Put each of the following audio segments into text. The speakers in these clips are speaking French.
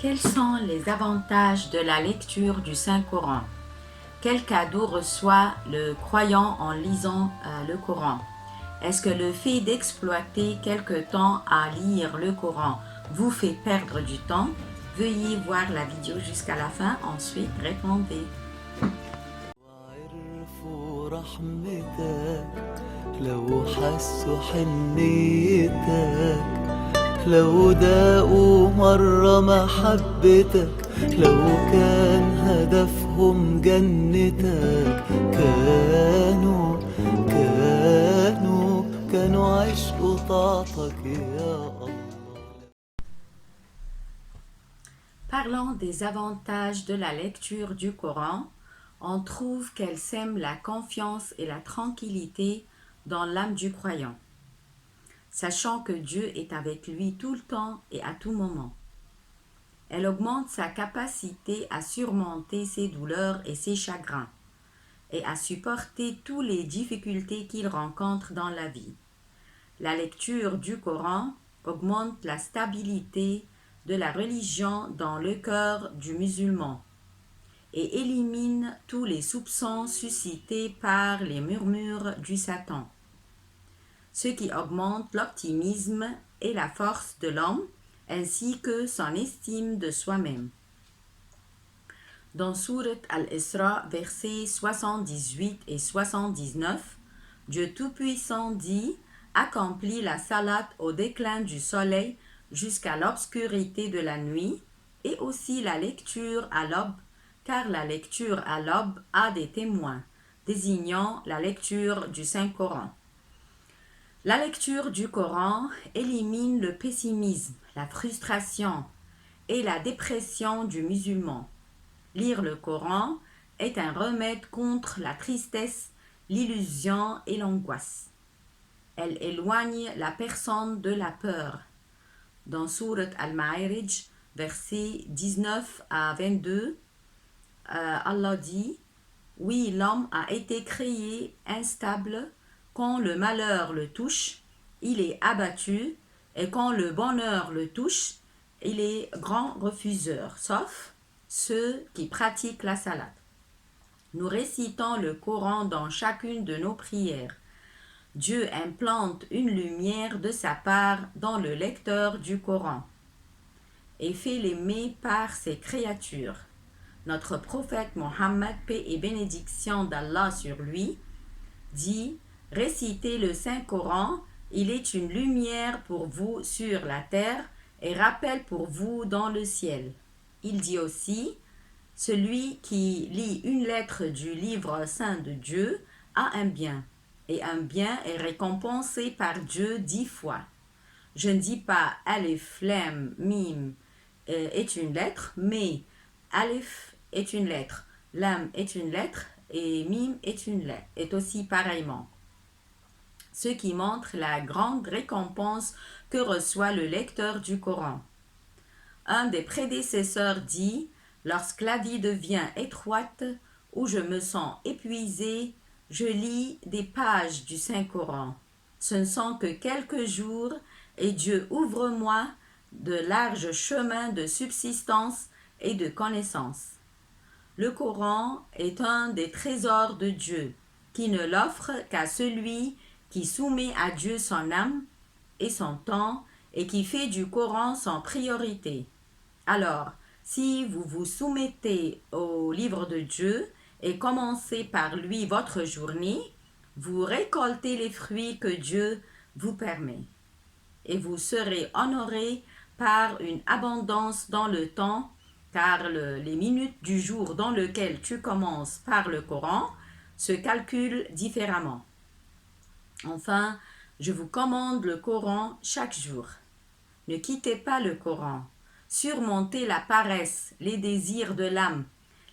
Quels sont les avantages de la lecture du Saint-Coran? Quel cadeau reçoit le croyant en lisant le Coran? Est-ce que le fait d'exploiter quelque temps à lire le Coran vous fait perdre du temps? Veuillez voir la vidéo jusqu'à la fin, ensuite répondez. لو حسوا حنيتك لو داقوا مرة محبتك لو كان هدفهم جنتك كانوا عشقوا طاعتك يا الله. Parlant des avantages de la lecture du Coran, on trouve qu'elle sème la confiance et la tranquillité dans l'âme du croyant, sachant que Dieu est avec lui tout le temps et à tout moment. Elle augmente sa capacité à surmonter ses douleurs et ses chagrins, et à supporter toutes les difficultés qu'il rencontre dans la vie. La lecture du Coran augmente la stabilité de la religion dans le cœur du musulman et élimine tous les soupçons suscités par les murmures du Satan, ce qui augmente l'optimisme et la force de l'homme ainsi que son estime de soi-même. Dans Sourate Al-Isra, versets 78 et 79, Dieu Tout-Puissant dit « Accomplis la salate au déclin du soleil jusqu'à l'obscurité de la nuit et aussi la lecture à l'aube, car la lecture à l'aube a des témoins, désignant la lecture du Saint-Coran. » La lecture du Coran élimine le pessimisme, la frustration et la dépression du musulman. Lire le Coran est un remède contre la tristesse, l'illusion et l'angoisse. Elle éloigne la personne de la peur. Dans Sourate Al-Ma'arij, versets 19 à 22, Allah dit « Oui, l'homme a été créé instable. Quand le malheur le touche, il est abattu, et quand le bonheur le touche, il est grand refuseur, sauf ceux qui pratiquent la salate. » Nous récitons le Coran dans chacune de nos prières. Dieu implante une lumière de sa part dans le lecteur du Coran et fait l'aimer par ses créatures. Notre prophète Mohammed, paix et bénédiction d'Allah sur lui, dit « Récitez le Saint-Coran, il est une lumière pour vous sur la terre et rappel pour vous dans le ciel. » Il dit aussi « Celui qui lit une lettre du livre saint de Dieu a un bien, et un bien est récompensé par Dieu 10 fois. » Je ne dis pas Alif, Lam, Mim est une lettre, mais Alif est une lettre, Lam est une lettre et Mim est une lettre, est aussi pareillement. Ce qui montre la grande récompense que reçoit le lecteur du Coran. Un des prédécesseurs dit « Lorsque la vie devient étroite ou je me sens épuisé, je lis des pages du Saint-Coran. Ce ne sont que quelques jours et Dieu ouvre-moi de larges chemins de subsistance et de connaissance. » Le Coran est un des trésors de Dieu qui ne l'offre qu'à celui qui soumet à Dieu son âme et son temps et qui fait du Coran son priorité. Alors, si vous vous soumettez au livre de Dieu et commencez par lui votre journée, vous récoltez les fruits que Dieu vous permet. Et vous serez honoré par une abondance dans le temps, car les minutes du jour dans lequel tu commences par le Coran se calculent différemment. Enfin, je vous commande le Coran chaque jour. Ne quittez pas le Coran. Surmontez la paresse, les désirs de l'âme,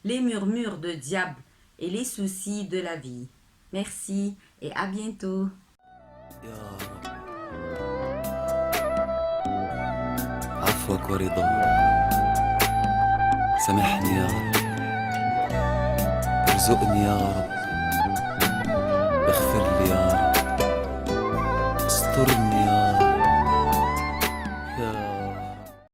les murmures de diable et les soucis de la vie. Merci et à bientôt. عفوك ورضاك سامحني يا رب ارزقني يا رب اغفر لي يا رب استرني